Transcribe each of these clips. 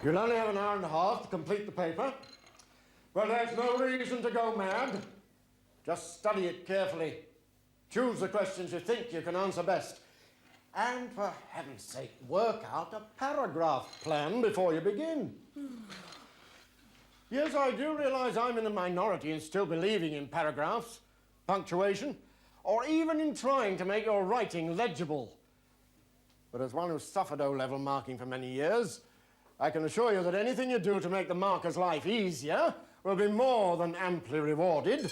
You'll only have an hour and a half to complete the paper. Well, there's no reason to go mad. Just study it carefully. Choose the questions you think you can answer best. And for heaven's sake, work out a paragraph plan before you begin. Yes, I do realize I'm in the minority in still believing in paragraphs, punctuation, or even in trying to make your writing legible. But as one who's suffered O-level marking for many years, I can assure you that anything you do to make the marker's life easier will be more than amply rewarded.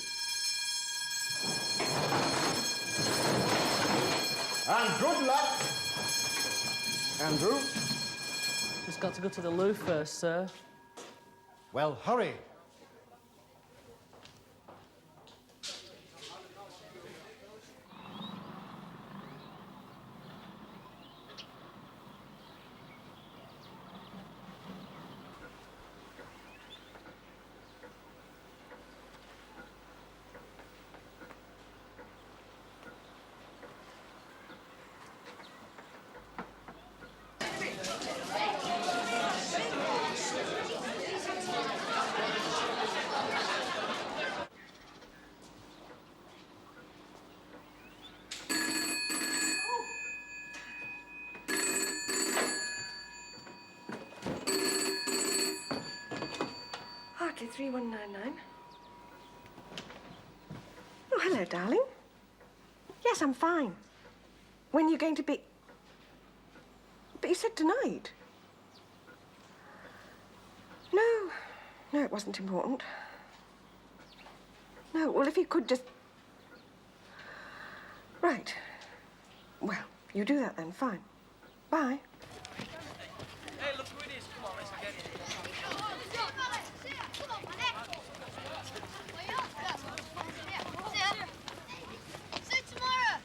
And good luck, Andrew. Just got to go to the loo first, sir. Well, hurry. Hartley 3199. Oh, hello, darling. Yes, I'm fine. When are you going to be... But you said tonight. No, it wasn't important. No, well, if you could just... Right. Well, you do that then, fine. Bye. Hey, look who it is. Come on, let's get it. See you tomorrow.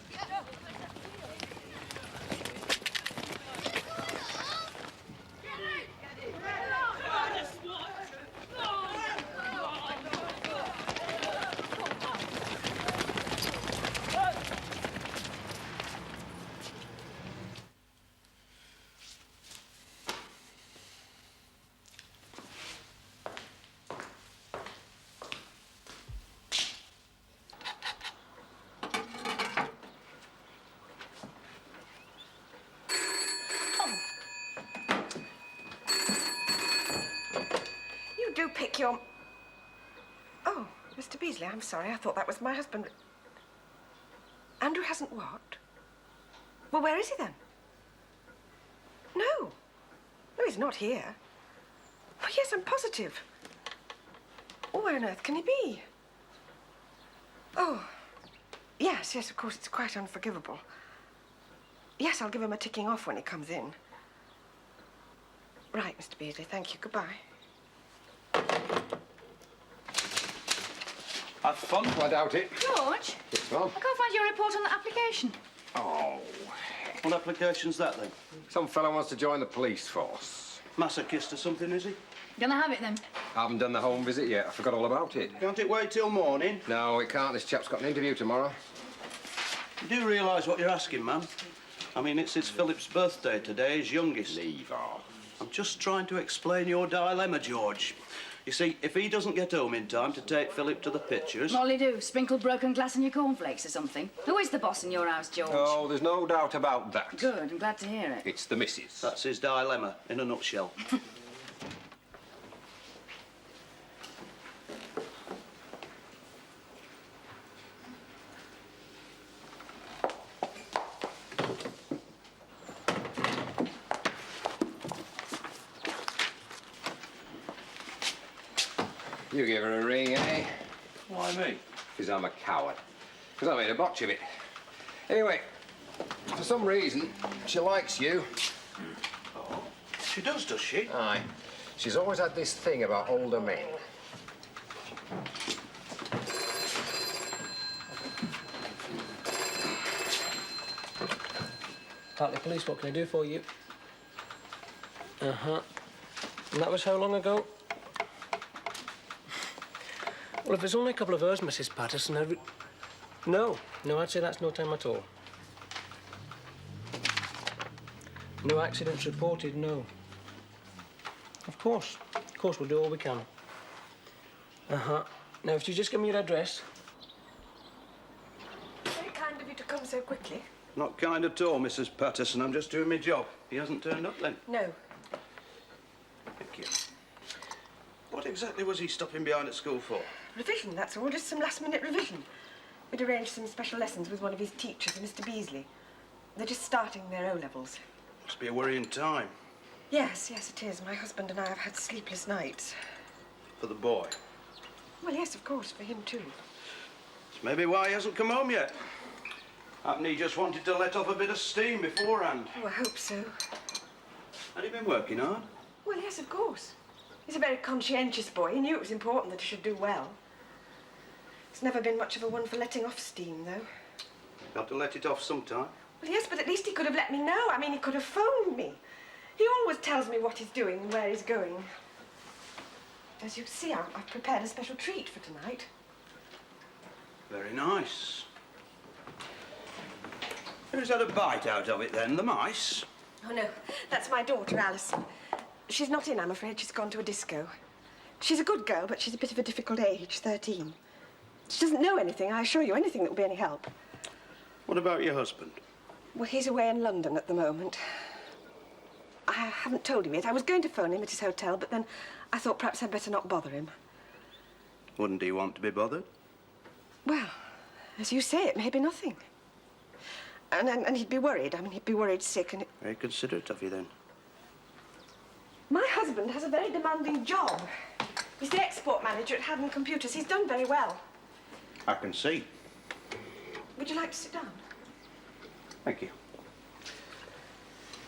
Do pick your... Oh, Mr. Beasley, I'm sorry. I thought that was my husband. Andrew hasn't what? Well, where is he then? No, he's not here. Oh, yes, I'm positive. Oh, where on earth can he be? Oh, yes, of course, it's quite unforgivable. Yes, I'll give him a ticking off when he comes in. Right, Mr. Beasley, thank you. Goodbye. Have fun. I doubt it. George? Yes, Mum? I can't find your report on the application. Oh. What application's that, then? Some fellow wants to join the police force. Masochist or something, is he? Gonna have it, then? I haven't done the home visit yet. I forgot all about it. Can't it wait till morning? No, it can't. This chap's got an interview tomorrow. You do realise what you're asking, man? I mean, it's his Philip's birthday today, his youngest. Leave off. I'm just trying to explain your dilemma, George. You see, if he doesn't get home in time to take Philip to the pictures... What'll he do? Sprinkle broken glass in your cornflakes or something? Who is the boss in your house, George? Oh, there's no doubt about that. Good, I'm glad to hear it. It's the missus. That's his dilemma, in a nutshell. You give her a ring, eh? Why me? Because I'm a coward. Because I made a botch of it. Anyway, for some reason, she likes you. Oh, she does she? Aye. She's always had this thing about older men. Hartley Police, what can I do for you? Uh-huh. And that was how long ago? Well, if there's only a couple of hours, Mrs. Patterson, No, I'd say that's no time at all. No accidents reported, no. Of Of course, we'll do all we can. Uh-huh. Now, if you just give me your address. Very kind of you to come so quickly. Not kind at all, Mrs. Patterson. I'm just doing my job. He hasn't turned up then. No. Thank you. What exactly was he stopping behind at school for? Revision, that's all. Just some last-minute revision. We'd arranged some special lessons with one of his teachers, Mr. Beasley. They're just starting their O-levels. Must be a worrying time. Yes, it is. My husband and I have had sleepless nights. For the boy. Well, yes, of course, for him too. It's maybe why he hasn't come home yet. Happen he just wanted to let off a bit of steam beforehand. Oh, I hope so. Had he been working hard? Well, yes, of course. He's a very conscientious boy. He knew it was important that he should do well. He's never been much of a one for letting off steam, though. Got to let it off sometime. Well, yes, but at least he could have let me know. I mean, he could have phoned me. He always tells me what he's doing and where he's going. As you see, I've prepared a special treat for tonight. Very nice. Who's had a bite out of it then? The mice? Oh, no, that's my daughter, Alison. She's not in, I'm afraid. She's gone to a disco. She's a good girl, but she's a bit of a difficult age, 13. She doesn't know anything, I assure you, anything that will be any help. What about your husband? Well, he's away in London at the moment. I haven't told him yet. I was going to phone him at his hotel, but then I thought perhaps I'd better not bother him. Wouldn't he want to be bothered? Well, as you say, it may be nothing. And he'd be worried. I mean, he'd be worried sick and... Very considerate of you then. My husband has a very demanding job. He's the export manager at Haddon Computers. He's done very well. I can see. Would you like to sit down? Thank you.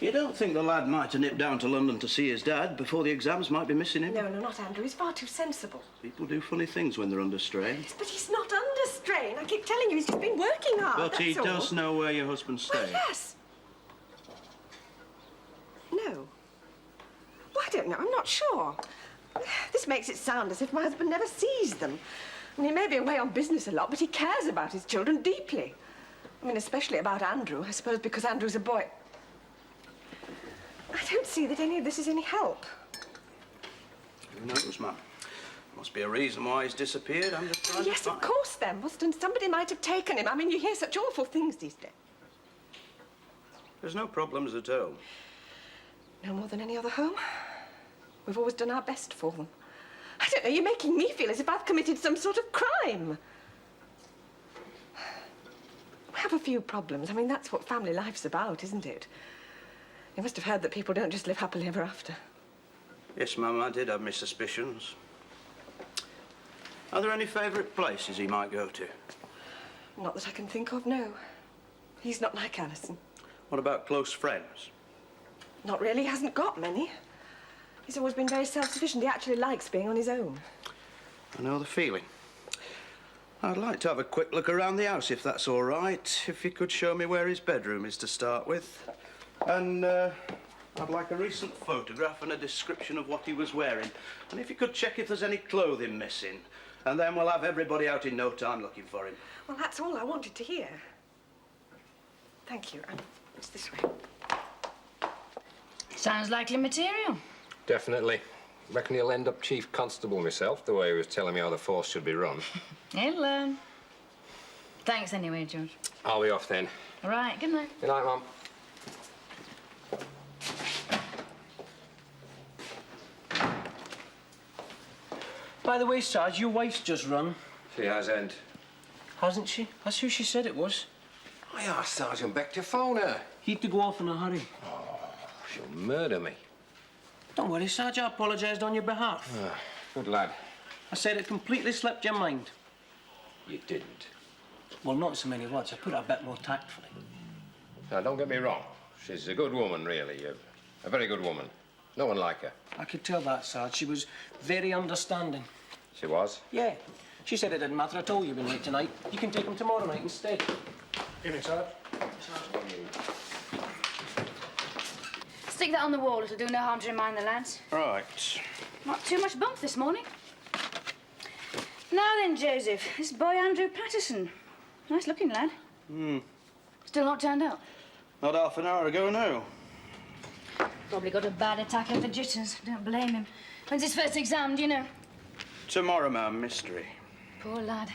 You don't think the lad might have nipped down to London to see his dad before the exams might be missing him? No, not Andrew. He's far too sensible. People do funny things when they're under strain. Yes, but he's not under strain. I keep telling you, he's just been working hard, But he that's all. does know where your husband stays. Well, yes. No. Well, I don't know. I'm not sure. This makes it sound as if my husband never sees them. I mean, he may be away on business a lot, but he cares about his children deeply. I mean, especially about Andrew, I suppose, because Andrew's a boy. I don't see that any of this is any help. Who knows, ma'am? Must be a reason why he's disappeared. I'm just trying to Yes, find... of course, then. Mustn't somebody might have taken him? I mean, you hear such awful things these days. There's no problems at home. No more than any other home. We've always done our best for them. I don't know, you're making me feel as if I've committed some sort of crime. We have a few problems. I mean, that's what family life's about, isn't it? You must have heard that people don't just live happily ever after. Yes, ma'am, I did have my suspicions. Are there any favourite places he might go to? Not that I can think of, no. He's not like Alison. What about close friends? Not really, he hasn't got many. He's always been very self-sufficient. He actually likes being on his own. I know the feeling. I'd like to have a quick look around the house, if that's all right. If you could show me where his bedroom is to start with. And, I'd like a recent photograph and a description of what he was wearing. And if you could check if there's any clothing missing. And then we'll have everybody out in no time looking for him. Well, that's all I wanted to hear. Thank you. It's this way. Sounds likely material. Definitely. Reckon he'll end up chief constable myself, the way he was telling me how the force should be run. He'll learn. Thanks anyway, George. I'll be off then. All right, good night. Good night, Mum. By the way, Sarge, your wife's just run. She hasn't. Hasn't she? That's who she said it was. I asked Sergeant Beck to phone her. He had to go off in a hurry. She'll murder me. Don't worry, Sarge, I apologised on your behalf. Good lad. I said it completely slipped your mind. You didn't. Well, not in so many words. I put it a bit more tactfully. Now, don't get me wrong. She's a good woman, really. A very good woman. No one like her. I could tell that, Sarge. She was very understanding. She was? Yeah. She said it didn't matter at all you've been late tonight. You can take them tomorrow night instead. Evening, Sarge. Stick that on the wall. It'll do no harm to remind the lads. Right. Not too much bump this morning. Now then, Joseph, this boy Andrew Patterson. Nice looking lad. Still not turned up? Not half an hour ago, no. Probably got a bad attack of the jitters. Don't blame him. When's his first exam, do you know? Tomorrow, ma'am, mystery. Poor lad.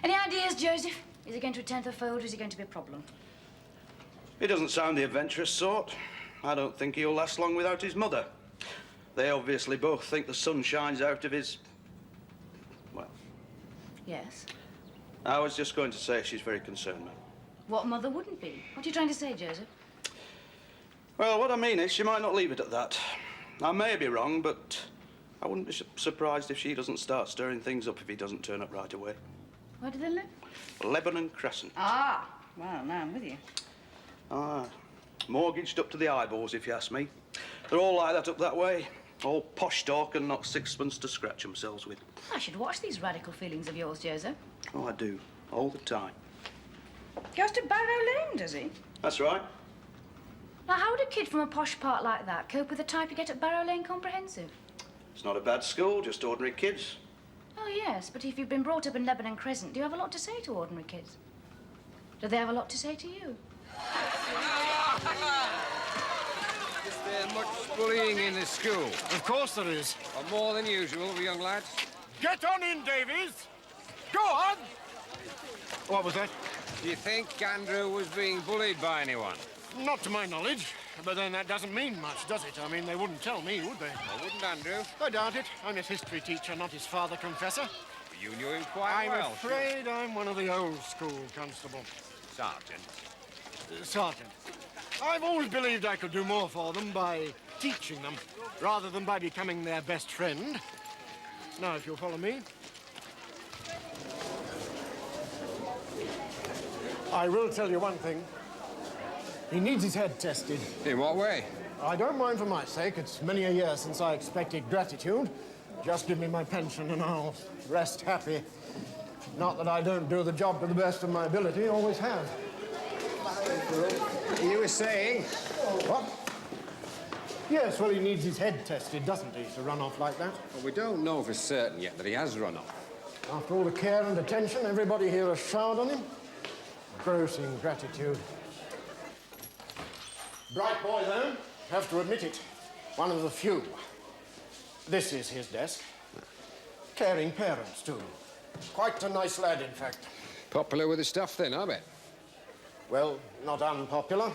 Any ideas, Joseph? Is he going to attend the fold or is he going to be a problem? He doesn't sound the adventurous sort. I don't think he'll last long without his mother. They obviously both think the sun shines out of his... well, Yes. I was just going to say she's very concerned, ma'am. What mother wouldn't be? What are you trying to say, Joseph? Well, what I mean is she might not leave it at that. I may be wrong, but I wouldn't be surprised if she doesn't start stirring things up if he doesn't turn up right away. Where do they live? Lebanon Crescent. Ah, well, now I'm with you. Ah, mortgaged up to the eyeballs, if you ask me. They're all like that up that way. All posh talk and not sixpence to scratch themselves with. I should watch these radical feelings of yours, Joseph. Oh, I do. All the time. Goes to Barrow Lane, does he? That's right. Now, how would a kid from a posh part like that cope with the type you get at Barrow Lane Comprehensive? It's not a bad school, just ordinary kids. Oh, yes, but if you've been brought up in Lebanon Crescent, do you have a lot to say to ordinary kids? Do they have a lot to say to you? Is there much bullying in the school? Of course there is. Or more than usual, the young lads? Get on in, Davies. Go on. What was that? Do you think Andrew was being bullied by anyone? Not to my knowledge. But then that doesn't mean much, does it? I mean, they wouldn't tell me, would they? Or wouldn't Andrew? I doubt it. I'm his history teacher, not his father confessor. You knew him quite I'm well. afraid I'm one of the old school, Constable. Sergeant. Sergeant. I've always believed I could do more for them by teaching them, rather than by becoming their best friend. Now, if you'll follow me. I will tell you one thing. He needs his head tested. In what way? I don't mind for my sake. It's many a year since I expected gratitude. Just give me my pension and I'll rest happy. Not that I don't do the job to the best of my ability, always have. You were saying? What? Yes, well, he needs his head tested, doesn't he, to run off like that? Well, we don't know for certain yet that he has run off. After all the care and attention everybody here has showered on him. Gross ingratitude. Bright boy, though. Have to admit it. One of the few. This is his desk. Caring parents, too. Quite a nice lad, in fact. Popular with his stuff, then, I bet. Well, not unpopular.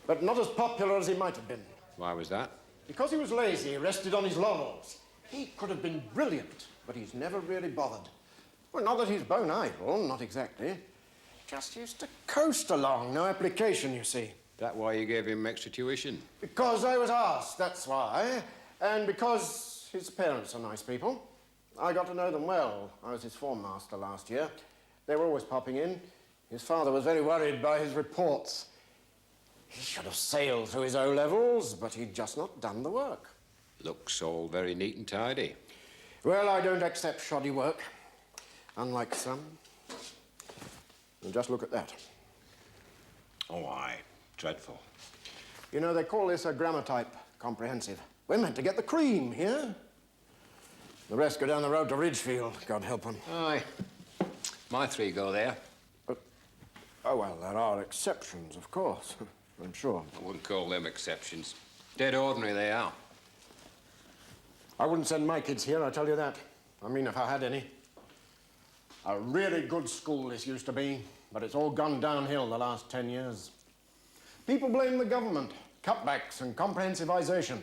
But not as popular as he might have been. Why was that? Because he was lazy, rested on his laurels. He could have been brilliant, but he's never really bothered. Well, not that he's bone idle, not exactly. Just used to coast along, no application, you see. That why you gave him extra tuition? Because I was asked, that's why. And because his parents are nice people. I got to know them well. I was his form master last year. They were always popping in. His father was very worried by his reports. He should have sailed through his O-levels, but he'd just not done the work. Looks all very neat and tidy. Well, I don't accept shoddy work, unlike some. And just look at that. Oh, aye. Dreadful. You know, they call this a grammatype comprehensive. We're meant to get the cream here. The rest go down the road to Ridgefield, God help them. Aye. My three go there. Oh, well, there are exceptions, of course. I'm sure. I wouldn't call them exceptions. Dead ordinary they are. I wouldn't send my kids here, I tell you that. I mean, if I had any. A really good school this used to be, but it's all gone downhill the last 10 years. People blame the government, cutbacks and comprehensivization.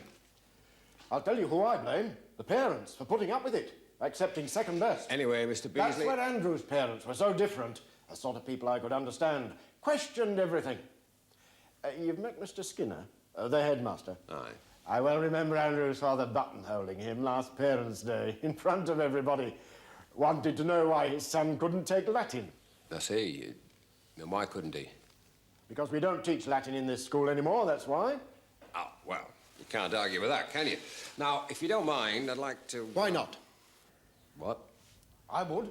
I'll tell you who I blame. The parents, for putting up with it, accepting second best. Anyway, Mr. Beasley... That's where Andrew's parents were so different. The sort of people I could understand. Questioned everything. You've met Mr. Skinner, the headmaster? Aye. I well remember Andrew's father buttonholing him last Parents' Day in front of everybody. Wanted to know why his son couldn't take Latin. I see. Then why couldn't he? Because we don't teach Latin in this school anymore, that's why. Oh, well, you can't argue with that, can you? Now, if you don't mind, I'd like to... Why not? What? I would.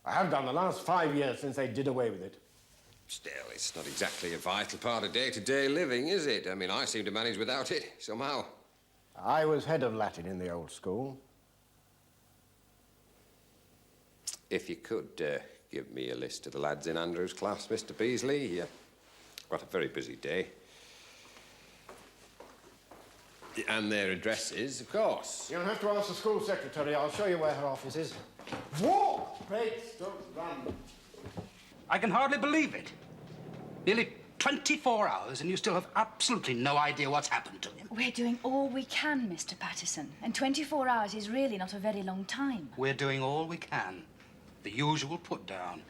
I have done the last 5 years since they did away with it. Still, it's not exactly a vital part of day-to-day living, is it? I mean, I seem to manage without it, somehow. I was head of Latin in the old school. If you could give me a list of the lads in Andrew's class, Mr. Beasley. Got a very busy day. And their addresses, of course. You'll have to ask the school secretary. I'll show you where her office is. Walk! Bates, don't run. I can hardly believe it. Nearly 24 hours and you still have absolutely no idea what's happened to him. We're doing all we can, Mr. Patterson. And 24 hours is really not a very long time. We're doing all we can. The usual put down.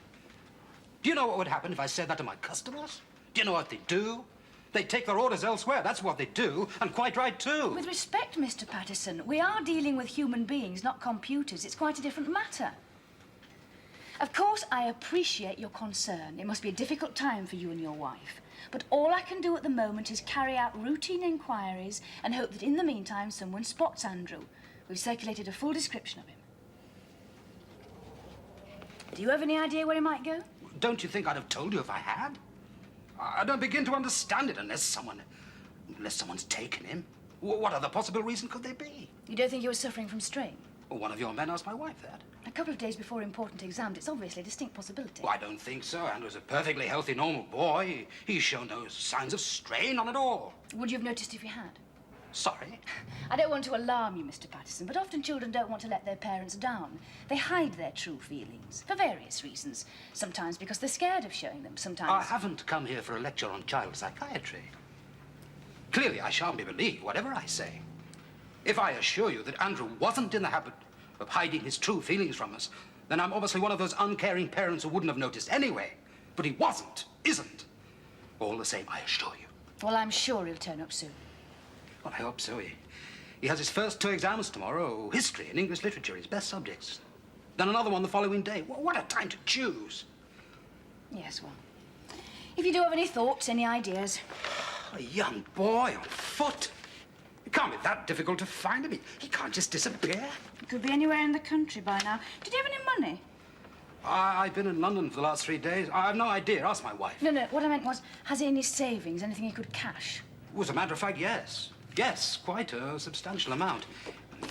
Do you know what would happen if I said that to my customers? Do you know what they do? They take their orders elsewhere. That's what they do, and quite right, too. With respect, Mr. Patterson, we are dealing with human beings, not computers. It's quite a different matter. Of course, I appreciate your concern. It must be a difficult time for you and your wife. But all I can do at the moment is carry out routine inquiries and hope that in the meantime someone spots Andrew. We've circulated a full description of him. Do you have any idea where he might go? Don't you think I'd have told you if I had? I don't begin to understand it unless someone's taken him. What other possible reason could there be? You don't think he was suffering from strain? Well, one of your men asked my wife that. A couple of days before important exams, it's obviously a distinct possibility. Well, I don't think so. Andrew's a perfectly healthy, normal boy. He's shown no signs of strain, none at all. Would you have noticed if he had? Sorry? I don't want to alarm you, Mr. Patterson, but often children don't want to let their parents down. They hide their true feelings, for various reasons. Sometimes because they're scared of showing them, sometimes... I haven't come here for a lecture on child psychiatry. Clearly, I shan't be believed, whatever I say. If I assure you that Andrew wasn't in the habit of hiding his true feelings from us, then I'm obviously one of those uncaring parents who wouldn't have noticed anyway. But he isn't. All the same, I assure you. Well, I'm sure he'll turn up soon. Well, I hope so. He has his first 2 exams tomorrow, history and English literature, his best subjects. Then another one the following day. What a time to choose. Yes, well, if you do have any thoughts, any ideas... A young boy on foot. It can't be that difficult to find him. He can't just disappear. He could be anywhere in the country by now. Did you have any money? I've been in London for the last 3 days. I have no idea. Ask my wife. No, what I meant was, has he any savings, anything he could cash? Well, as a matter of fact, yes. Yes, quite a substantial amount.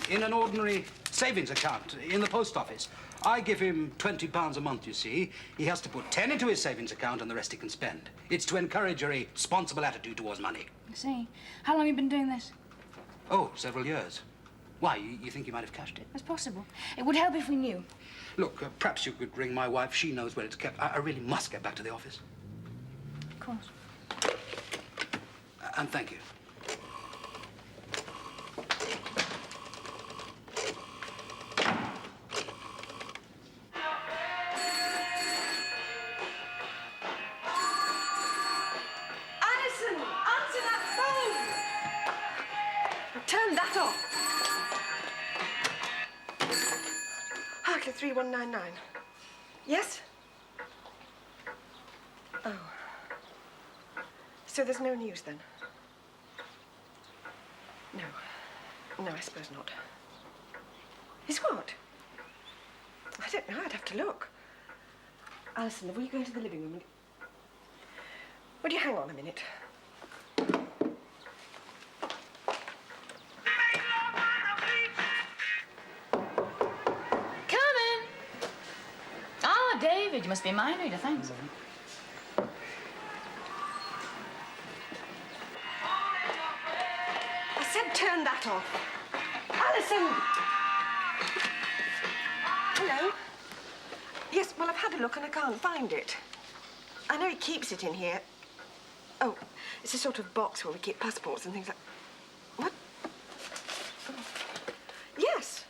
In an ordinary savings account in the post office. I give him £20 a month, you see. He has to put 10 into his savings account and the rest he can spend. It's to encourage a responsible attitude towards money. I see. How long have you been doing this? Oh, several years. Why, you think he might have cashed it? It's possible. It would help if we knew. Look, perhaps you could ring my wife. She knows where it's kept. I really must get back to the office. Of course. And thank you. Alison, answer that phone! Turn that off. Hartley 3199. Yes? Oh. So there's no news then? No. No, I suppose not. Is what? I don't know. I'd have to look. Alison, will you go into the living room? Would you hang on a minute? Coming! Ah, David, you must be a mind reader. Thanks. I said turn that off. Alison! Hello? Yes, well, I've had a look and I can't find it. I know he keeps it in here. Oh, it's a sort of box where we keep passports and things like... What? Oh. Yes,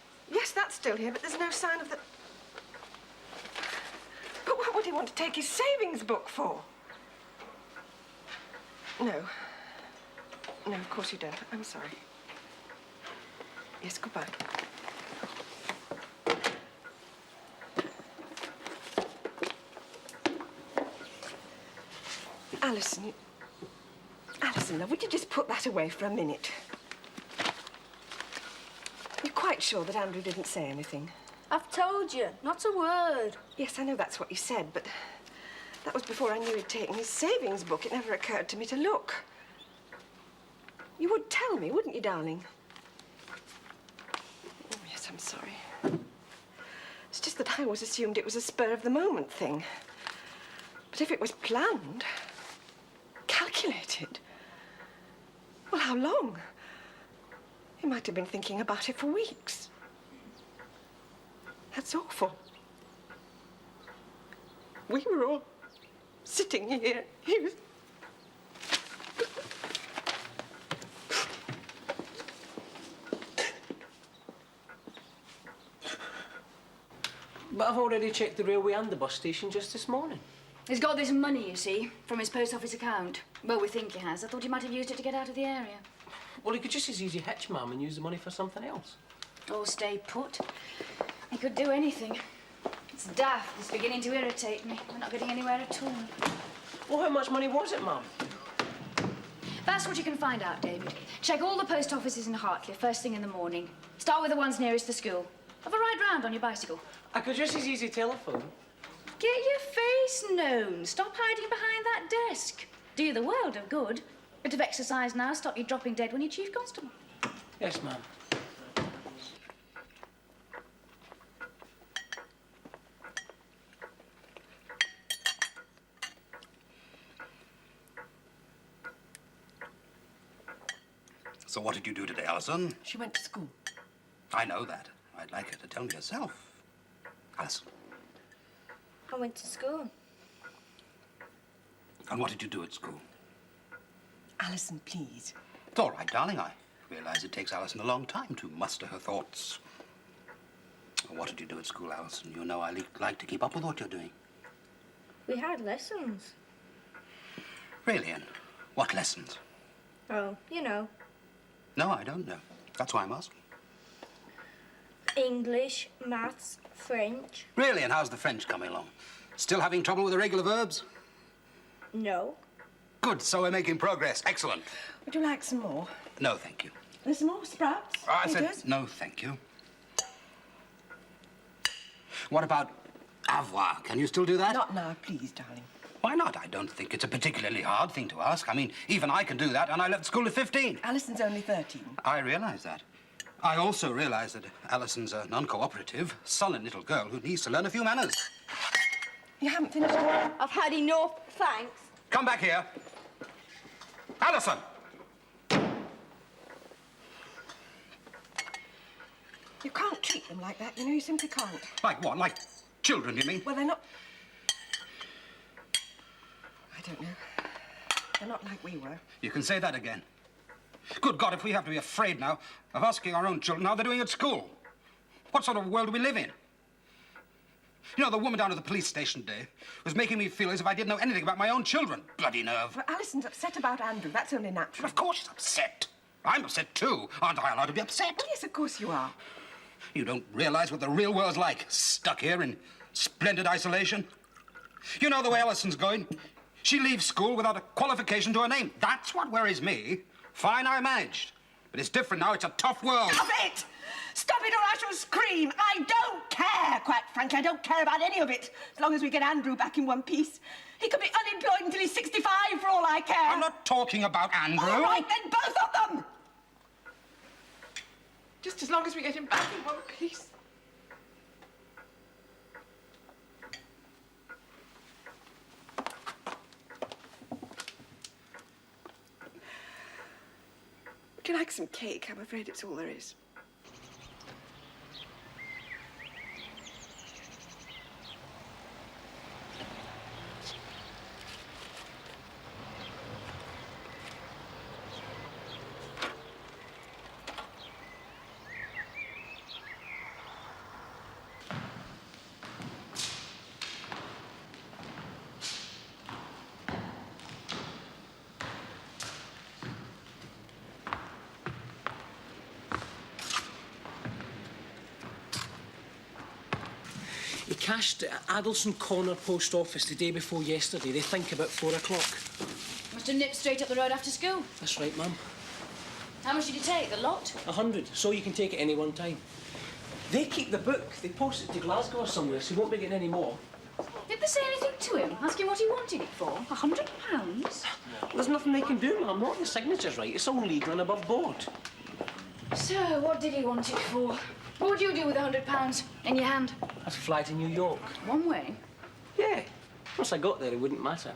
that's still here, but there's no sign of the... But what would he want to take his savings book for? No. No, of course you don't. I'm sorry. Yes, goodbye. Alison, Alison, love, would you just put that away for a minute? You're quite sure that Andrew didn't say anything? I've told you, not a word. Yes, I know that's what you said, but that was before I knew he'd taken his savings book. It never occurred to me to look. You would tell me, wouldn't you, darling? Oh, yes, I'm sorry. It's just that I always assumed it was a spur-of-the-moment thing. But if it was planned, calculated, well, how long? He might have been thinking about it for weeks. That's awful. We were all sitting here. He was... But I've already checked the railway and the bus station just this morning. He's got this money, you see, from his post office account. Well, we think he has. I thought he might have used it to get out of the area. Well, he could just as easy hitch, Mum, and use the money for something else. Or stay put. He could do anything. It's daft. It's beginning to irritate me. We're not getting anywhere at all. Well, how much money was it, Mum? That's what you can find out, David. Check all the post offices in Hartley first thing in the morning. Start with the ones nearest the school. Have a ride round on your bicycle. I could just as easy telephone. Get your face known. Stop hiding behind that desk. Do you the world of good. Bit of exercise now, stop you dropping dead when you're Chief Constable. Yes, Mum. So what did you do today, Alison? She went to school. I know that. I'd like her to tell me herself. Alison. I went to school. And what did you do at school? Alison, please. It's all right, darling. I realize it takes Alison a long time to muster her thoughts. What did you do at school, Alison? You know I like to keep up with what you're doing. We had lessons. Really, and what lessons? Oh, you know. No, I don't know. That's why I'm asking. English, maths, French. Really, and how's the French coming along? Still having trouble with the regular verbs? No. Good, so we're making progress. Excellent. Would you like some more? No, thank you. There's some more sprouts. I said Peters? no, thank you. What about avoir? Can you still do that? Not now, please, darling. Why not? I don't think it's a particularly hard thing to ask. I mean, even I can do that, and I left school at 15. Alison's only 13. I realize that. I also realize that Alison's a non-cooperative, sullen little girl who needs to learn a few manners. You haven't finished? I've had enough, thanks. Come back here. Alison! You can't treat them like that, you know, you simply can't. Like what? Like children, you mean? Well, they're not... I don't know. They're not like we were. You can say that again. Good God, if we have to be afraid now of asking our own children how they're doing at school. What sort of world do we live in? You know, the woman down at the police station today was making me feel as if I didn't know anything about my own children. Bloody nerve. Well, Alison's upset about Andrew. That's only natural. Of course she's upset. I'm upset too. Aren't I allowed to be upset? Well, yes, of course you are. You don't realize what the real world's like, stuck here in splendid isolation. You know the way Alison's going. She leaves school without a qualification to her name. That's what worries me. Fine, I managed. But it's different now. It's a tough world. Stop it! Stop it or I shall scream. I don't care, quite frankly. I don't care about any of it. As long as we get Andrew back in one piece. He could be unemployed until he's 65 for all I care. I'm not talking about Andrew. All right, then, both of them! Just as long as we get him back in one piece. Would you like some cake? I'm afraid it's all there is. He cashed at Addleston Corner Post Office the day before yesterday. They think about 4 o'clock. Must have nipped straight up the road after school. That's right, Mum. How much did you take? The lot? 100, so you can take it any one time. They keep the book. They post it to Glasgow or somewhere, so he won't be getting any more. Did they say anything to him? Ask him what he wanted it for? £100? Well, there's nothing they can do, Mum. Not the signature's right. It's all legal and above board. So, what did he want it for? What would you do with £100 in your hand? I'd fly to New York. One way? Yeah. Once I got there, it wouldn't matter.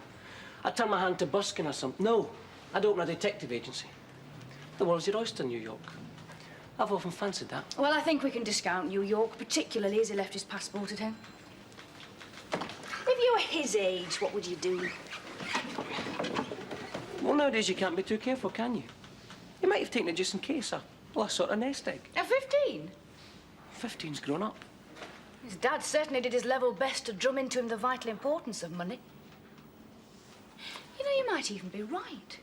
I'd turn my hand to busking or something. No, I'd open a detective agency. The world's your oyster, New York. I've often fancied that. Well, I think we can discount New York, particularly as he left his passport at home. If you were his age, what would you do? Well, nowadays you can't be too careful, can you? You might have taken it just in case, a sort of nest egg. At 15? 15's grown up. His dad certainly did his level best to drum into him the vital importance of money. You know, you might even be right.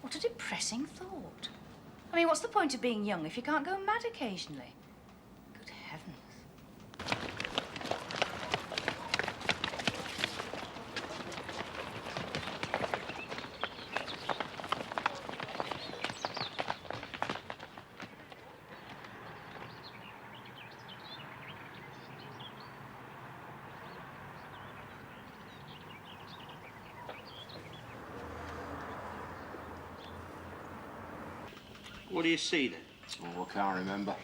What a depressing thought. I mean, what's the point of being young if you can't go mad occasionally? Good heavens. What do you see then? Oh, I can't remember.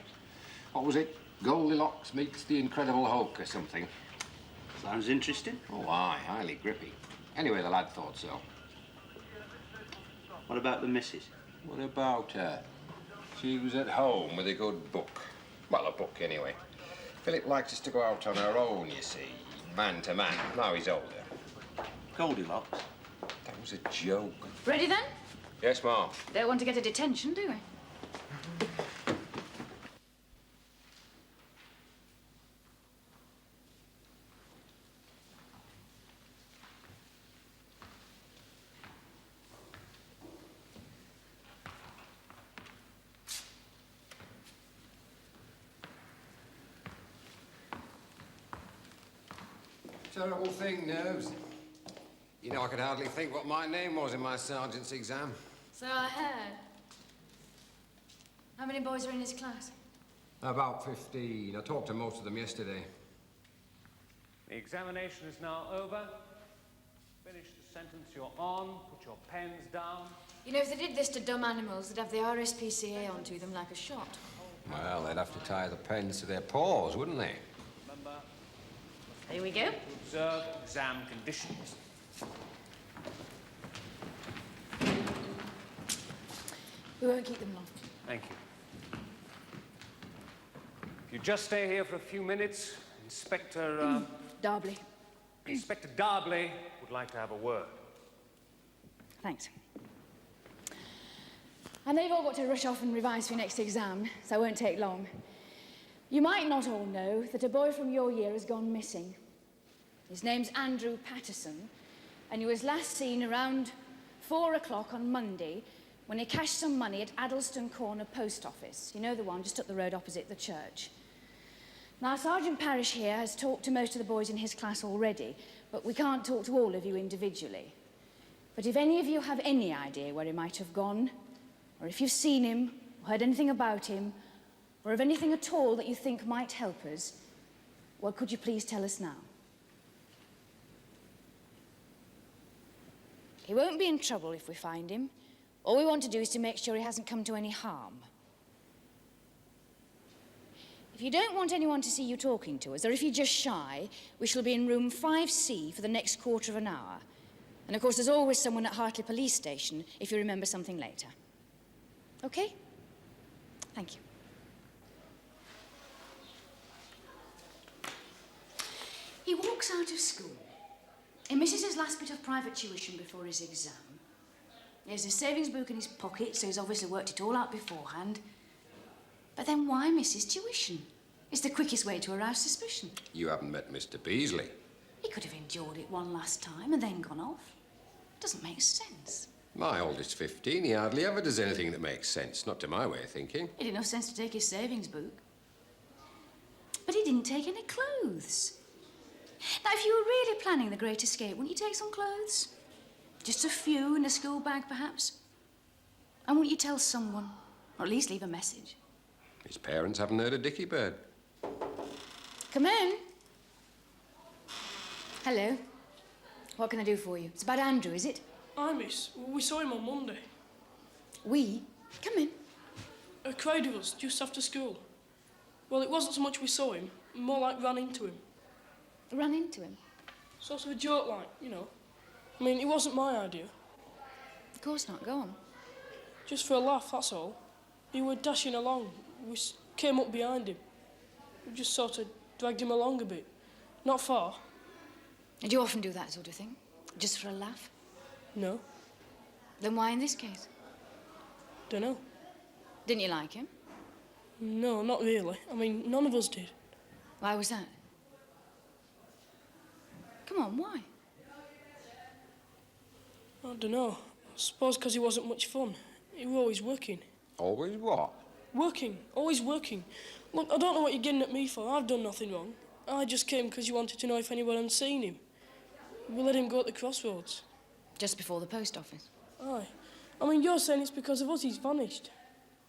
What was it? Goldilocks meets the Incredible Hulk or something. Sounds interesting. Oh, aye, highly grippy. Anyway, the lad thought so. What about the missus? What about her? She was at home with a good book. Well, a book anyway. Philip likes us to go out on our own, you see. Man to man. Now he's older. Goldilocks? That was a joke. Ready then? Yes, Ma'am. Don't want to get a detention, do we? Terrible thing, nerves. You know, I could hardly think what my name was in my sergeant's exam. So I heard. How many boys are in his class? About 15. I talked to most of them yesterday. The examination is now over. Finish the sentence you're on. Put your pens down. You know, if they did this to dumb animals, they'd have the RSPCA onto them like a shot. Well, they'd have to tie the pens to their paws, wouldn't they? Remember, Here we go. observe exam conditions. We won't keep them long. Thank you. If you just stay here for a few minutes, Inspector Darbley. Inspector Darbley would like to have a word. Thanks. I know you've all got to rush off and revise for your next exam, so I won't take long. You might not all know that a boy from your year has gone missing. His name's Andrew Patterson, and he was last seen around 4 o'clock on Monday when he cashed some money at Addleston Corner Post Office. You know, the one just up the road opposite the church. Now, Sergeant Parrish here has talked to most of the boys in his class already, but we can't talk to all of you individually. But if any of you have any idea where he might have gone, or if you've seen him, or heard anything about him, or of anything at all that you think might help us, well, could you please tell us now? He won't be in trouble if we find him. All we want to do is to make sure he hasn't come to any harm. If you don't want anyone to see you talking to us, or if you're just shy, we shall be in room 5C for the next quarter of an hour. And of course, there's always someone at Hartley Police Station if you remember something later. Okay? Thank you. He walks out of school. He misses his last bit of private tuition before his exam. He has his savings book in his pocket, so he's obviously worked it all out beforehand. But then why miss his tuition? It's the quickest way to arouse suspicion. You haven't met Mr. Beasley. He could have endured it one last time and then gone off. Doesn't make sense. My oldest's 15. He hardly ever does anything that makes sense, not to my way of thinking. He had enough sense to take his savings book. But he didn't take any clothes. Now, if you were really planning the Great Escape, wouldn't you take some clothes? Just a few in a school bag, perhaps? And wouldn't you tell someone? Or at least leave a message? His parents haven't heard of Dickie Bird. Come in. Hello. What can I do for you? It's about Andrew, is it? Aye, miss. We saw him on Monday. We? Come in. A crowd of us, just after school. Well, it wasn't so much we saw him, more like ran into him. Ran into him? Sort of a joke like, you know. I mean, it wasn't my idea. Of course not. Go on. Just for a laugh, that's all. He were dashing along. We came up behind him. We just sort of dragged him along a bit. Not far. And you often do that sort of thing? Just for a laugh? No. Then why in this case? Dunno. Didn't you like him? No, not really. I mean, none of us did. Why was that? Come on, why? I dunno. I suppose because he wasn't much fun. He were always working. Always what? Working. Always working. Look, I don't know what you're getting at me for. I've done nothing wrong. I just came because you wanted to know if anyone had seen him. We let him go at the crossroads. Just before the post office? Aye. I mean, you're saying it's because of us he's vanished.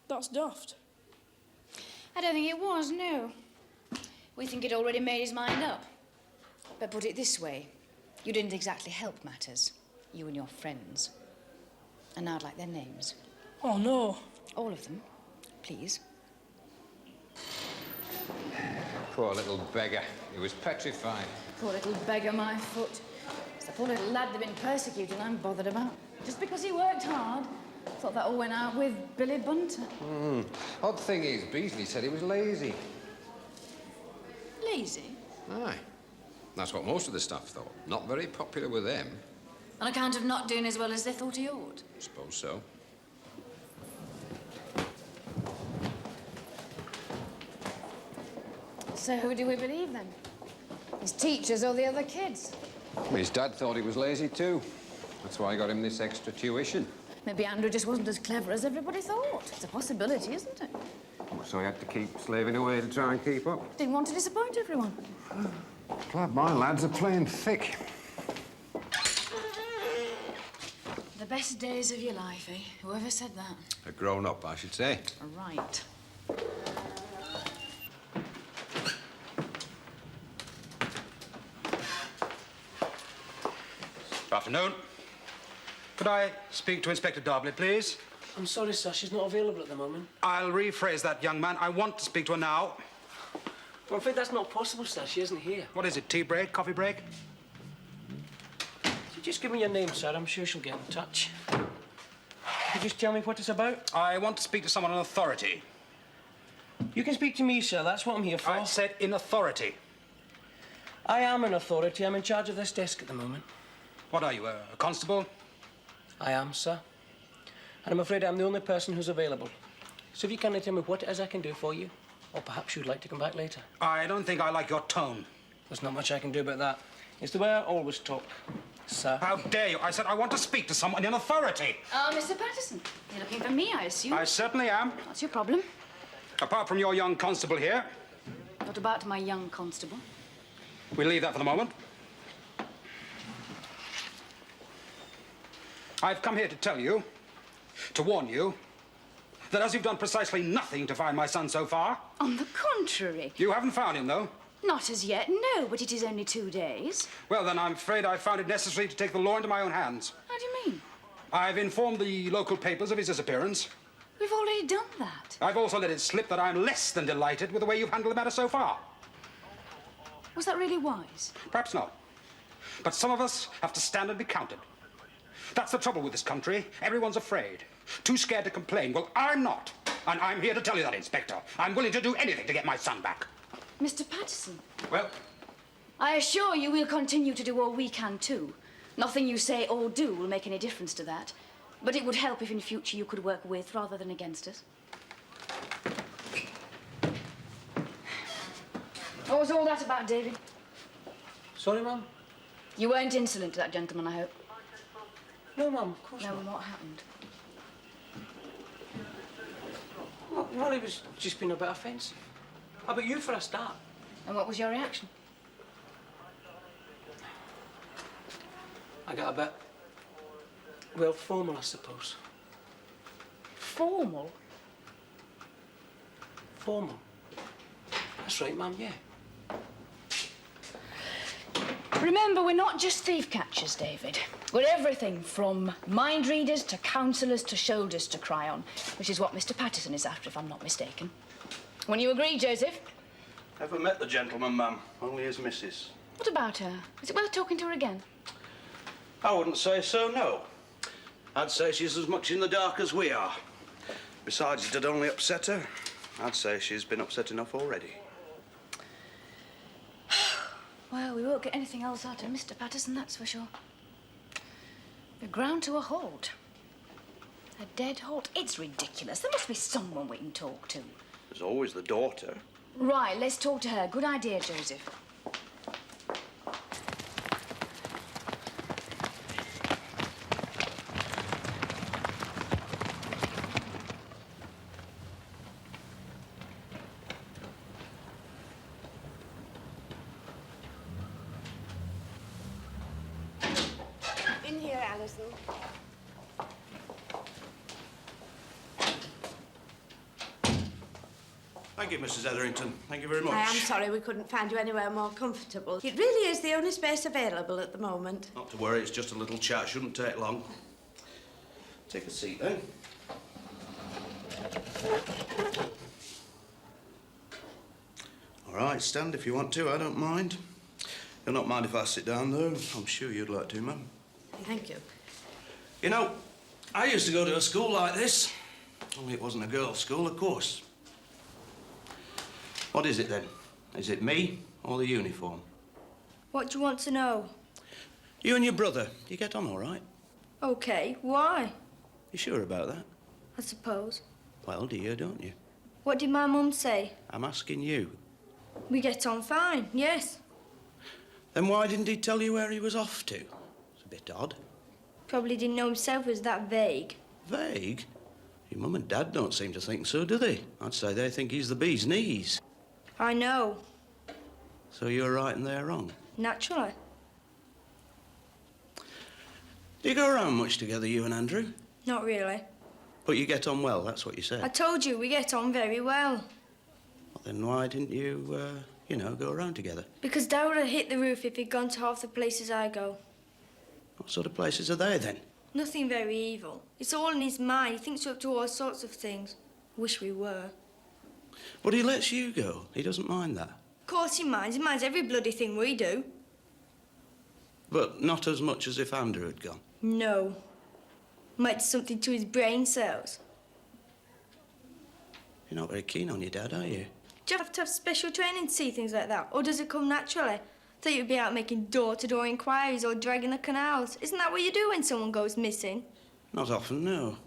That's daft. I don't think it was, no. We think he'd already made his mind up. But put it this way, you didn't exactly help matters, you and your friends. And now I'd like their names. Oh, no. All of them, please. Poor little beggar. He was petrified. Poor little beggar, my foot. It's the poor little lad they've been persecuting I'm bothered about. Just because he worked hard. Thought that all went out with Billy Bunter. Odd thing is, Beasley said he was lazy. Lazy? Aye. That's what most of the staff thought. Not very popular with them. On account of not doing as well as they thought he ought? Suppose so. So who do we believe, then? His teachers or the other kids? His dad thought he was lazy too. That's why I got him this extra tuition. Maybe Andrew just wasn't as clever as everybody thought. It's a possibility, isn't it? So he had to keep slaving away to try and keep up. Didn't want to disappoint everyone. Glad my lads are playing thick. The best days of your life, eh? Whoever said that? They're grown up, I should say. Right. Good afternoon. Could I speak to Inspector Darbley, please? I'm sorry, sir. She's not available at the moment. I'll rephrase that, young man. I want to speak to her now. I'm afraid that's not possible, sir. She isn't here. What is it, tea break, coffee break? You just give me your name, sir. I'm sure she'll get in touch. Could you just tell me what it's about? I want to speak to someone in authority. You can speak to me, sir. That's what I'm here for. I said in authority. I am an authority. I'm in charge of this desk at the moment. What are you, a constable? I am, sir. And I'm afraid I'm the only person who's available. So if you kindly tell me what it is I can do for you, or perhaps you'd like to come back later. I don't think I like your tone. There's not much I can do about that. It's the way I always talk, sir. How dare you? I said I want to speak to someone in authority. Mr. Patterson, you're looking for me, I assume? I certainly am. What's your problem? Apart from your young constable here. What about my young constable? We'll leave that for the moment. I've come here to tell you, to warn you, that as you've done precisely nothing to find my son so far... On the contrary. You haven't found him, though? Not as yet, no, but it is only 2 days. Well, then I'm afraid I found it necessary to take the law into my own hands. How do you mean? I've informed the local papers of his disappearance. We've already done that. I've also let it slip that I'm less than delighted with the way you've handled the matter so far. Was that really wise? Perhaps not. But some of us have to stand and be counted. That's the trouble with this country. Everyone's afraid. Too scared to complain. Well, I'm not. And I'm here to tell you that, Inspector. I'm willing to do anything to get my son back. Mr. Patterson. Well? I assure you we'll continue to do all we can, too. Nothing you say or do will make any difference to that. But it would help if in future you could work with rather than against us. What was all that about, David? Sorry, Mum? You weren't insolent to that gentleman, I hope? No, Mum, of course No, not. what happened? Well, he was just being a bit offensive. How about you for a start? And what was your reaction? I got a bit, well, formal, I suppose. Formal? Formal. That's right, Mum, yeah. Remember, we're not just thief catchers, David. We're everything from mind readers to counsellors to shoulders to cry on, which is what Mr. Patterson is after, if I'm not mistaken. When you agree, Joseph? Never met the gentleman, ma'am. Only his missus. What about her? Is it worth talking to her again? I wouldn't say so, no. I'd say she's as much in the dark as we are. Besides, it'd only upset her. I'd say she's been upset enough already. Well, we won't get anything else out of Mr. Patterson, that's for sure. We're ground to a halt. A dead halt. It's ridiculous. There must be someone we can talk to. There's always the daughter. Right, let's talk to her. Good idea, Joseph. In here, Alison. Thank you, Mrs. Etherington. Thank you very much. I am sorry we couldn't find you anywhere more comfortable. It really is the only space available at the moment. Not to worry, it's just a little chat. Shouldn't take long. Take a seat, then. All right, stand if you want to. I don't mind. You'll not mind if I sit down, though. I'm sure you'd like to, ma'am. Thank you. You know, I used to go to a school like this. Only it wasn't a girls' school, of course. What is it, then? Is it me or the uniform? What do you want to know? You and your brother, do you get on all right? OK, why? You sure about that? I suppose. Well, do you, don't you? What did my mum say? I'm asking you. We get on fine, yes. Then why didn't he tell you where he was off to? It's a bit odd. Probably didn't know himself was that vague. Vague? Your mum and dad don't seem to think so, do they? I'd say they think he's the bee's knees. I know. So you're right and they're wrong? Naturally. Do you go around much together, you and Andrew? Not really. But you get on well, that's what you said. I told you we get on very well. Well, then why didn't you, you know, go around together? Because Dad would have hit the roof if he'd gone to half the places I go. What sort of places are they, then? Nothing very evil. It's all in his mind. He thinks we're up to all sorts of things. Wish we were. But he lets you go. He doesn't mind that. Of course he minds. He minds every bloody thing we do. But not as much as if Andrew had gone. No. Might do something to his brain cells. You're not very keen on your dad, are you? Do you have to have special training to see things like that? Or does it come naturally? Thought you'd be out making door-to-door inquiries or dragging the canals. Isn't that what you do when someone goes missing? Not often, no.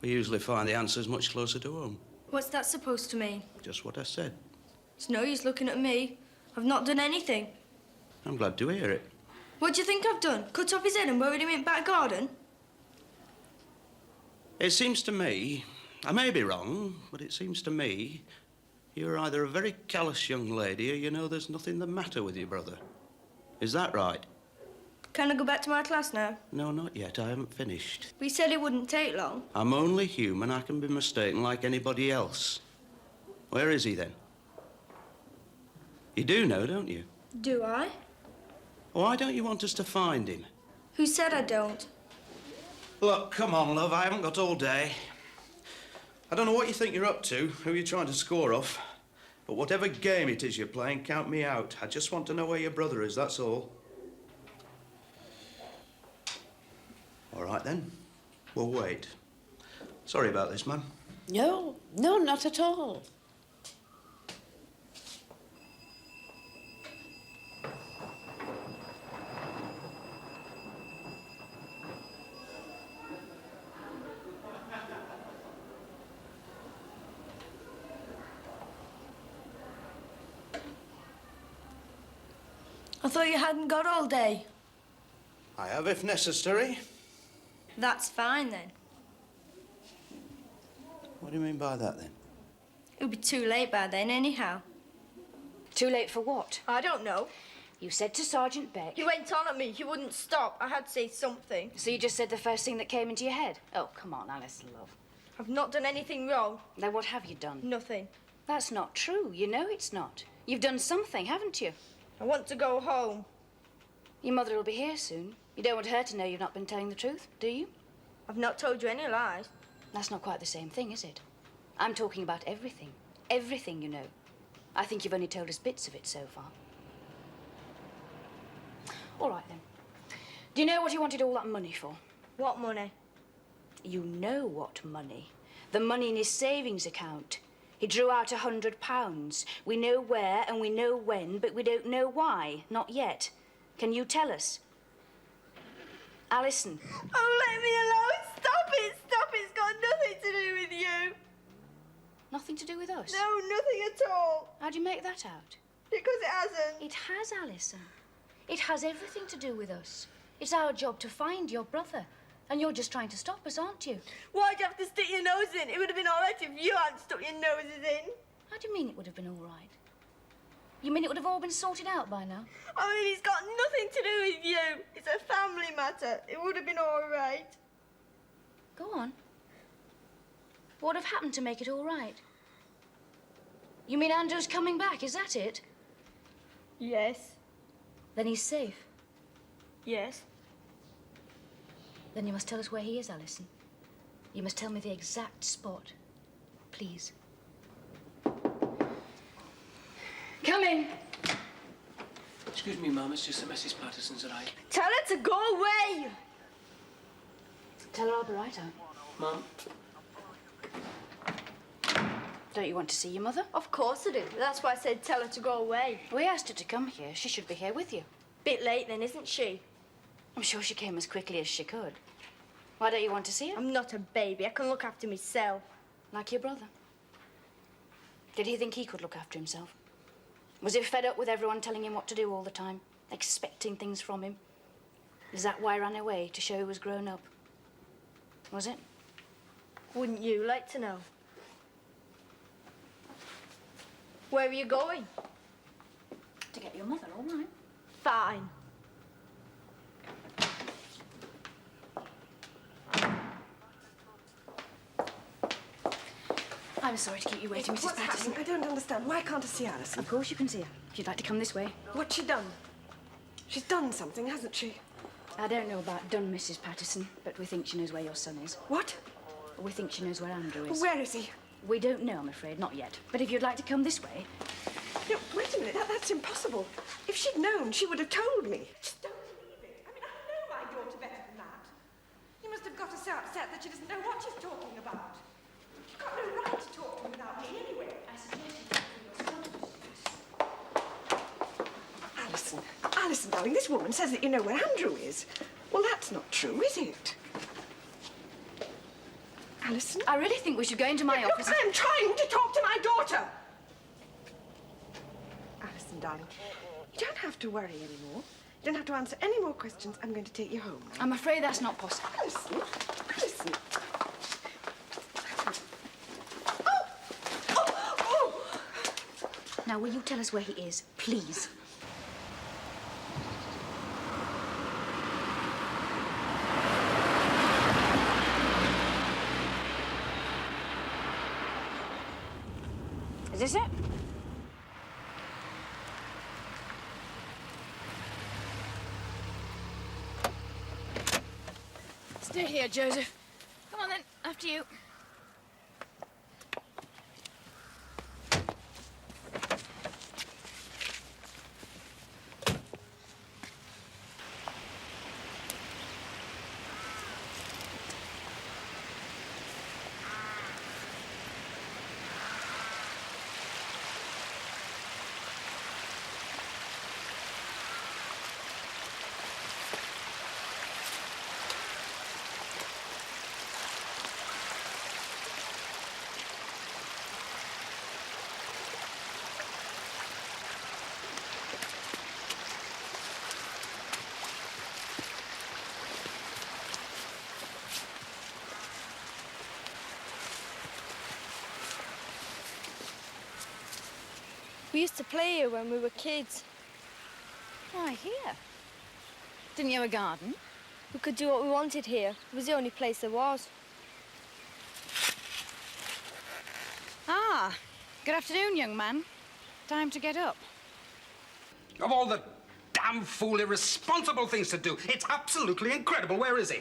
We usually find the answers much closer to home. What's that supposed to mean? Just what I said. It's no use looking at me. I've not done anything. I'm glad to hear it. What do you think I've done? Cut off his head and buried him in back garden? It seems to me, I may be wrong, but it seems to me you're either a very callous young lady or you know there's nothing the matter with your brother. Is that right? Can I go back to my class now? No, not yet. I haven't finished. We said it wouldn't take long. I'm only human. I can be mistaken like anybody else. Where is he, then? You do know, don't you? Do I? Why don't you want us to find him? Who said I don't? Look, come on, love. I haven't got all day. I don't know what you think you're up to, who you're trying to score off. But whatever game it is you're playing, count me out. I just want to know where your brother is, that's all. All right, then. We'll wait. Sorry about this, ma'am. No, no, not at all. I thought you hadn't got all day. I have, if necessary. That's fine, then. What do you mean by that, then? It'll be too late by then, anyhow. Too late for what? I don't know. You said to Sergeant Beck. He went on at me. He wouldn't stop. I had to say something. So you just said the first thing that came into your head? Oh, come on, Alice, love. I've not done anything wrong. Then what have you done? Nothing. That's not true. You know it's not. You've done something, haven't you? I want to go home. Your mother will be here soon. You don't want her to know you've not been telling the truth, do you? I've not told you any lies. That's not quite the same thing, is it? I'm talking about everything. Everything, you know. I think you've only told us bits of it so far. All right, then. Do you know what you wanted all that money for? What money? You know what money. The money in his savings account. He drew out £100. We know where and we know when, but we don't know why. Not yet. Can you tell us? Alison. Oh, let me alone. Stop it. Stop it. It's got nothing to do with you. Nothing to do with us? No, nothing at all. How'd you make that out? Because it hasn't. It has, Alison. It has everything to do with us. It's our job to find your brother. And you're just trying to stop us, aren't you? Why'd you have to stick your nose in? It would have been all right if you hadn't stuck your noses in. How do you mean it would have been all right? You mean it would have all been sorted out by now? I mean, it's got nothing to do with you. It's a family matter. It would have been all right. Go on. What would have happened to make it all right? You mean Andrew's coming back, is that it? Yes. Then he's safe. Yes. Then you must tell us where he is, Alison. You must tell me the exact spot. Please. Come in. Excuse me, Mum, it's just that Mrs. Patterson's arrived. Tell her to go away. Tell her I'll be right out. Mum. Don't you want to see your mother? Of course I do. That's why I said tell her to go away. We asked her to come here. She should be here with you. Bit late then, isn't she? I'm sure she came as quickly as she could. Why don't you want to see her? I'm not a baby. I can look after myself. Like your brother. Did he think he could look after himself? Was he fed up with everyone telling him what to do all the time, expecting things from him? Is that why he ran away, to show he was grown up? Was it? Wouldn't you like to know? Where are you going? To get your mother, all right. Fine. I'm sorry to keep you waiting, Mrs. What's Patterson. happening? I don't understand. Why can't I see Alison? Of course you can see her, if you'd like to come this way. What's she done? She's done something, hasn't she? I don't know about done, Mrs. Patterson, but we think she knows where your son is. What? We think she knows where Andrew is. Where is he? We don't know, I'm afraid, not yet. But if you'd like to come this way... No, wait a minute. That's impossible. If she'd known, she would have told me. Just don't believe it. I mean, I know my daughter better than that. You must have got her so upset that she doesn't know what she's talking about. You've got no right to talk to me without me anyway. I suggest you talk to your son. Alison. Alison, darling, this woman says that you know where Andrew is. Well, that's not true, is it? Alison? I really think we should go into my office... I'm trying to talk to my daughter! Alison, darling, you don't have to worry anymore. You don't have to answer any more questions. I'm going to take you home now. I'm afraid that's not possible. Alison, Alison. Now, will you tell us where he is, please? Is this it? Stay here, Joseph. Come on then, after you. We used to play here when we were kids. Why, here? Didn't you have a garden? We could do what we wanted here. It was the only place there was. Ah, good afternoon, young man. Time to get up. Of all the damn fool, irresponsible things to do, it's absolutely incredible. Where is he?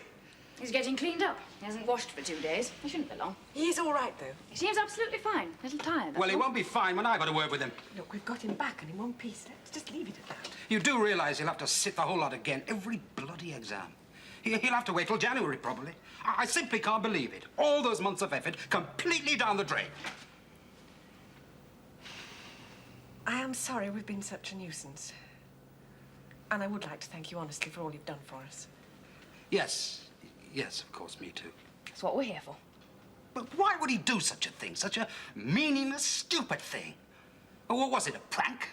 He's getting cleaned up. He hasn't washed for 2 days. He shouldn't be long. He's all right, though. He seems absolutely fine. A little tired. Well, he won't be fine when I've got to work with him. Look, we've got him back and in one piece. Let's just leave it at that. You do realise he'll have to sit the whole lot again, every bloody exam. He'll have to wait till January, probably. I simply can't believe it. All those months of effort completely down the drain. I am sorry we've been such a nuisance. And I would like to thank you honestly for all you've done for us. Yes, of course, me too. That's what we're here for. But why would he do such a thing? Such a meaningless, stupid thing? Or what was it, a prank?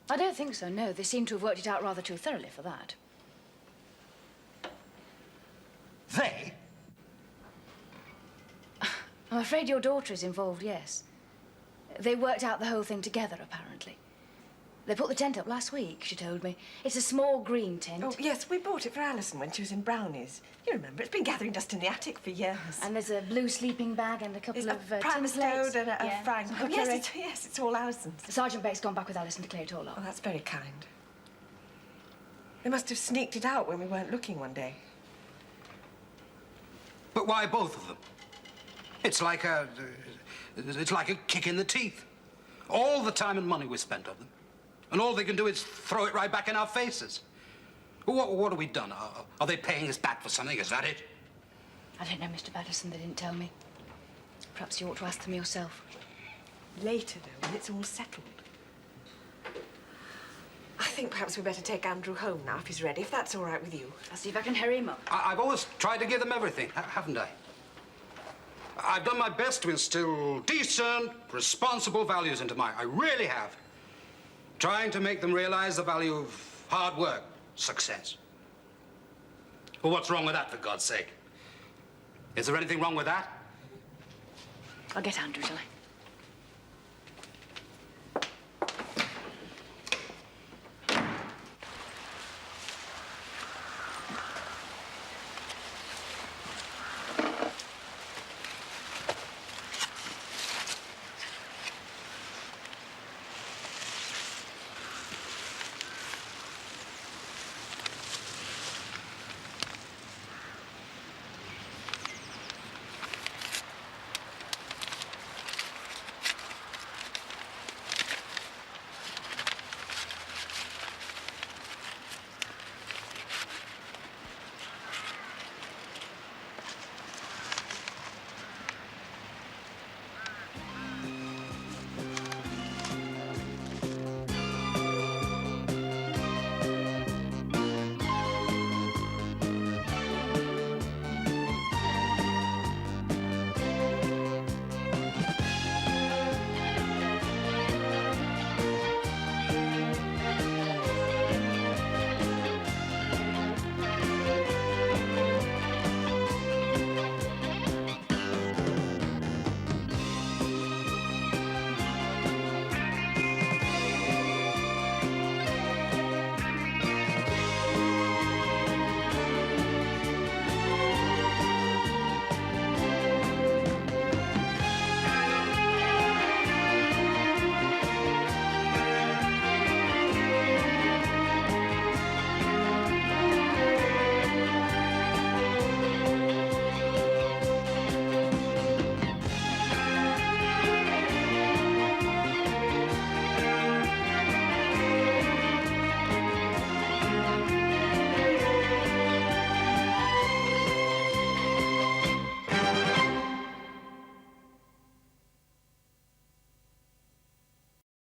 I don't think so, no. They seem to have worked it out rather too thoroughly for that. They? I'm afraid your daughter is involved, yes. They worked out the whole thing together, apparently. They put the tent up last week, she told me. It's a small green tent. Oh, yes, we bought it for Alison when she was in Brownies. You remember, it's been gathering dust in the attic for years. And there's a blue sleeping bag and a couple of tin prime plates. stove and a Yeah. frying Some pan. cutlery. Yes, it's all Alison's. Sergeant Beck's gone back with Alison to clear it all up. Oh, that's very kind. They must have sneaked it out when we weren't looking one day. But why both of them? It's like a kick in the teeth. All the time and money we spent on them. And all they can do is throw it right back in our faces. What have we done? Are they paying us back for something? Is that it? I don't know, Mr. Patterson. They didn't tell me. Perhaps you ought to ask them yourself. Later, though, when it's all settled. I think perhaps we'd better take Andrew home now, if he's ready, if that's all right with you. I'll see if I can hurry him up. I've always tried to give them everything, haven't I? I've done my best to instill decent, responsible values into I really have. Trying to make them realize the value of hard work, success. Well, what's wrong with that, for God's sake? Is there anything wrong with that? I'll get Andrew, shall I?